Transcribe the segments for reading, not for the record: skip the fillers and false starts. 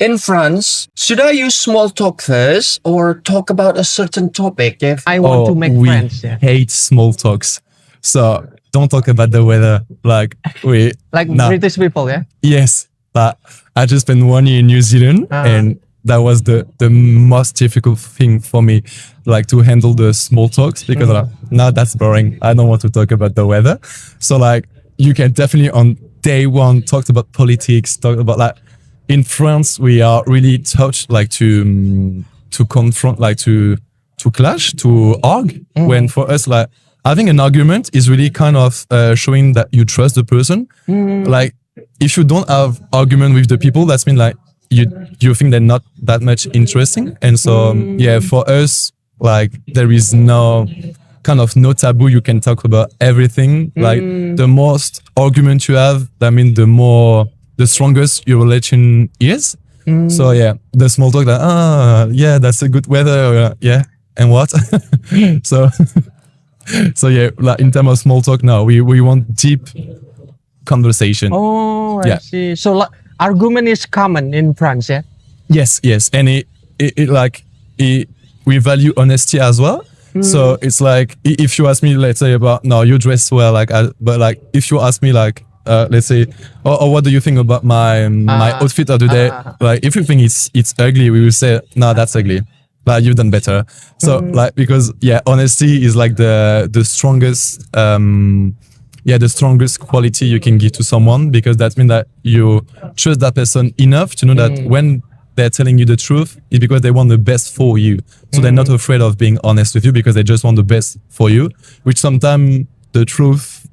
In France, should I use small talk first or talk about a certain topic if I want to make we friends? Yeah. hate small talks. So don't talk about the weather. Like British people, yeah? Yes. But I just spent 1 year in New Zealand and that was the most difficult thing for me, like to handle the small talks because now that's boring. I don't want to talk about the weather. So like you can definitely on day one talk about politics, talk about like in France we are really touched like to confront, like to clash, to argue. When for us like I think an argument is really kind of showing that you trust the person. Like if you don't have argument with the people, that's mean like you think they're not that much interesting. And so for us, like there is no kind of no taboo. You can talk about everything. Like the most argument you have, I mean the strongest your relation is. So yeah, the small talk that that's a good weather. And what? So yeah, like in terms of small talk now, we want deep conversation. Oh, I see. So argument is common in France, yeah? Yes. And we value honesty as well. So it's like, if you ask me, let's say about, no, you dress well, but like, if you ask me like, let's say, what do you think about my outfit of the day? Like, if you think it's ugly, we will say, no, that's ugly. Like, you've done better. So like, because honesty is like the strongest, the strongest quality you can give to someone, because that means that you trust that person enough to know that when they're telling you the truth, it's because they want the best for you. So they're not afraid of being honest with you because they just want the best for you, which sometimes the truth,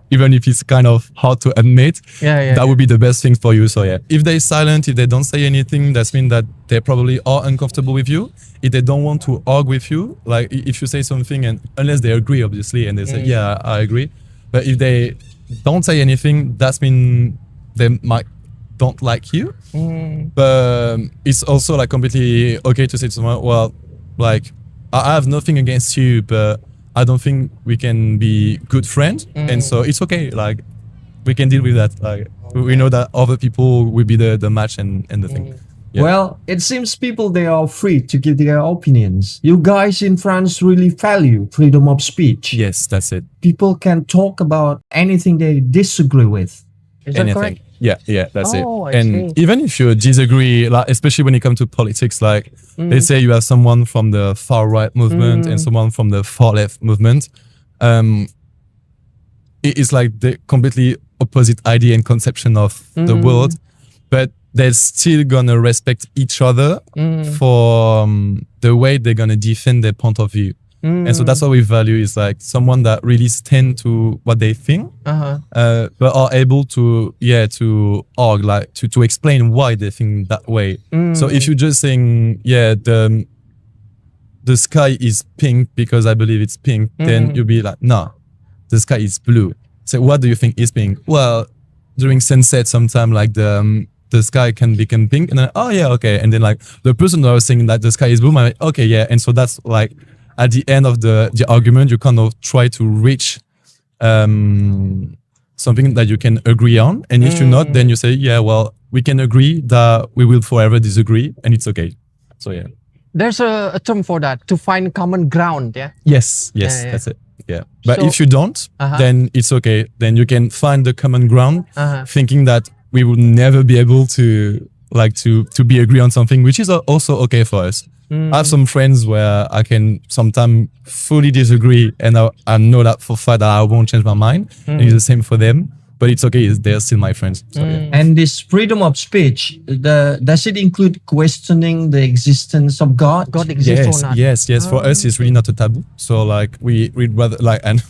even if it's kind of hard to admit, that would be the best thing for you. So if they're silent, if they don't say anything, that means that they probably are uncomfortable with you. If they don't want to argue with you, like if you say something, and unless they agree, obviously, and they say, I agree. But if they don't say anything, that means they might don't like you. But it's also like completely okay to say to someone, well, like I have nothing against you, but I don't think we can be good friends. And so it's okay. Like we can deal with that. Like we know that other people will be the match and the thing. Yeah. Well, it seems people, they are free to give their opinions. You guys in France really value freedom of speech. Yes, that's it. People can talk about anything they disagree with. Is that correct? Yeah, that's it. I And see. even if you disagree, like especially when it comes to politics, like let's say you have someone from the far right movement and someone from the far left movement, it's like the completely opposite idea and conception of the world, but they're still gonna respect each other for the way they're gonna defend their point of view. And so that's what we value, is like someone that really stand to what they think, but are able to argue, like to explain why they think that way. So if you're just saying, the sky is pink because I believe it's pink, then you'll be like, no, the sky is blue. So what do you think is pink? Well, during sunset, sometime like the sky can become pink, and then okay, and then like the person that was saying that the sky is blue, I'm like, okay, and so that's like at the end of the argument, you kind of try to reach something that you can agree on, and if you're not, then you say, well, we can agree that we will forever disagree, and it's okay. So There's a term for that, to find common ground, yeah? Yes, that's it. Yeah, but So- if you don't, then it's okay. Then you can find the common ground, thinking that we would never be able to be agree on something, which is also okay for us. I have some friends where I can sometimes fully disagree, and I know that for a fact that I won't change my mind. And it's the same for them, but it's okay. They're still my friends. So, And this freedom of speech, does it include questioning the existence of God? God exists or not? Yes. For us, it's really not a taboo. So like we'd rather like, and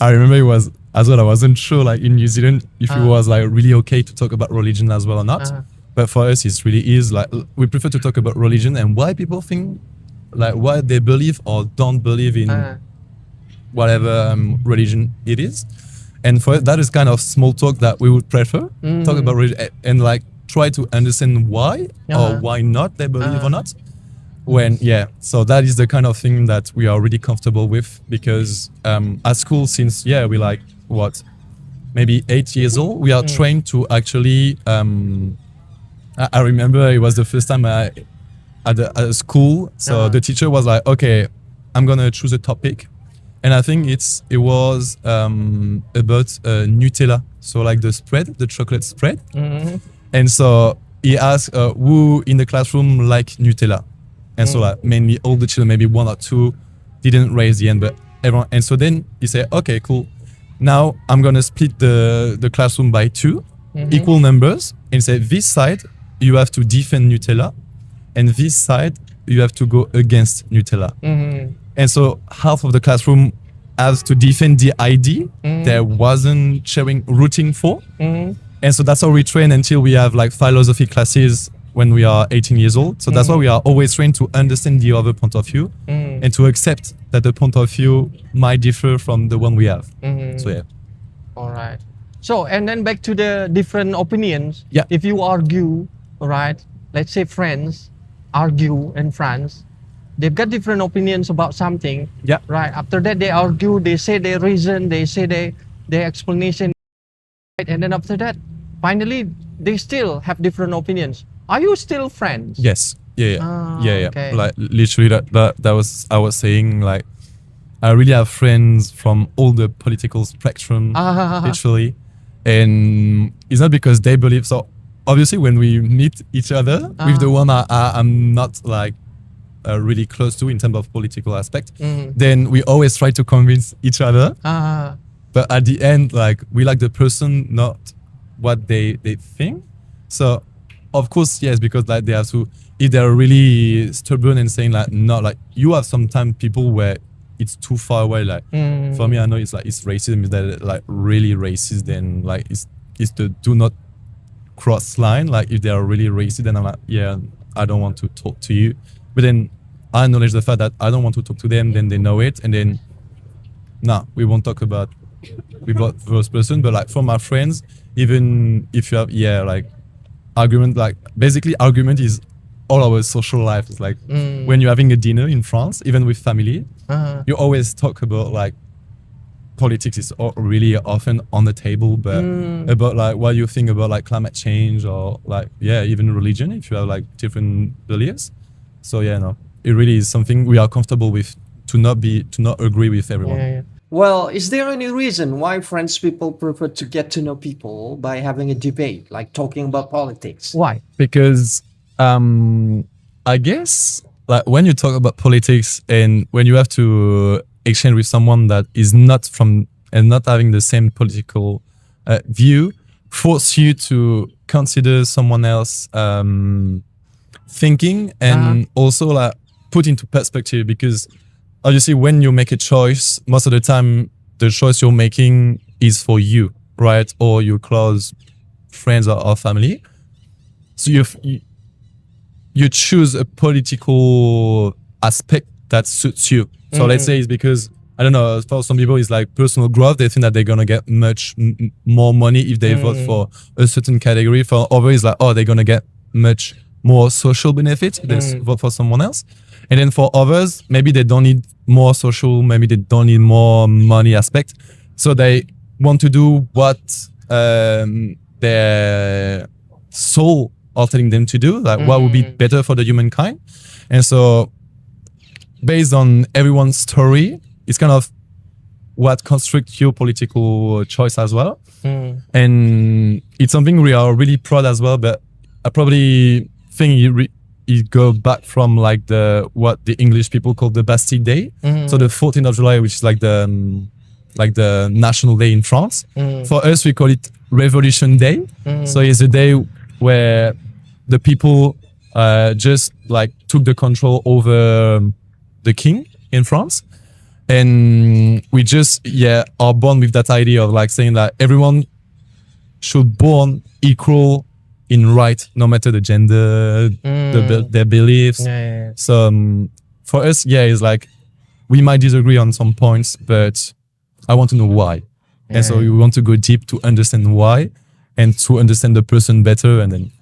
I remember it was as well. I wasn't sure like in New Zealand if it was like really okay to talk about religion as well or not. But for us, it really is like we prefer to talk about religion and why people think, like why they believe or don't believe in whatever religion it is. And for us, that is kind of small talk that we would prefer. Talk about religion and like try to understand why or why not they believe or not. So that is the kind of thing that we are really comfortable with, because at school, since we like maybe 8 years old, we are trained to actually I remember it was the first time at a school. So the teacher was like, okay, I'm gonna choose a topic, and I think it was about Nutella, so like the chocolate spread. And so he asked who in the classroom like Nutella, and so like mainly all the children, maybe one or two, didn't raise the hand, but everyone. And so then he said, okay, cool. Now I'm gonna split the classroom by two equal numbers, and say this side you have to defend Nutella, and this side you have to go against Nutella. And so half of the classroom has to defend the idea there wasn't rooting for. And so that's how we train until we have like philosophy classes when we are 18 years old. So that's why we are always trained to understand the other point of view and to accept that the point of view might differ from the one we have. So yeah. All right. So, and then back to the different opinions. Yeah. If you argue, right, let's say friends argue in France, they've got different opinions about something. Yeah. Right. After that, they argue, they say their reason, they say their explanation. Right? And then after that, finally, they still have different opinions. Are you still friends? Yes. Yeah. Yeah. Okay. Like literally that was, I was saying, like, I really have friends from all the political spectrum, literally. And it's not because they believe. So obviously when we meet each other with the one I'm not like really close to in terms of political aspect, then we always try to convince each other. But at the end, like, we like the person, not what they think. So of course, yes, because like they have to, if they're really stubborn and saying like, no, like, you have sometimes people where it's too far away. Like for me, I know it's like, it's racism, is that like really racist, then like it's the do not cross line. Like if they are really racist, then I'm like, yeah, I don't want to talk to you. But then I acknowledge the fact that I don't want to talk to them, then they know it, and then we won't talk about first person. But like for my friends, even if you have like argument, like basically argument is all our social life. Is like when you're having a dinner in France, even with family, you always talk about like politics is really often on the table, but about like what you think about like climate change or like even religion, if you have like different beliefs. So it really is something we are comfortable with, to not agree with everyone. Well, is there any reason why French people prefer to get to know people by having a debate, like talking about politics? Why? Because I guess like when you talk about politics and when you have to exchange with someone that is not from and not having the same political view, force you to consider someone else thinking and also like put into perspective, because obviously when you make a choice, most of the time the choice you're making is for you, right? Or your close friends or family. So you choose a political aspect that suits you. So let's say it's because, I don't know, for some people it's like personal growth. They think that they're going to get much more money if they vote for a certain category. For others, it's like, oh, they're going to get much more social benefits if they vote for someone else. And then for others, maybe they don't need more social, maybe they don't need more money aspect. So they want to do what their soul are telling them to do, like what would be better for the humankind. And so based on everyone's story, it's kind of what constructs your political choice as well. And it's something we are really proud as well, but I probably think it go back from like what the English people call the Bastille Day. So the 14th of July, which is like the national day in France. For us, we call it Revolution Day. So it's a day where the people just like took the control over the king in France. And we just are born with that idea of like saying that everyone should born equal in right, no matter the gender, their beliefs. So for us, it's like we might disagree on some points, but I want to know why. And so we want to go deep to understand why and to understand the person better, and then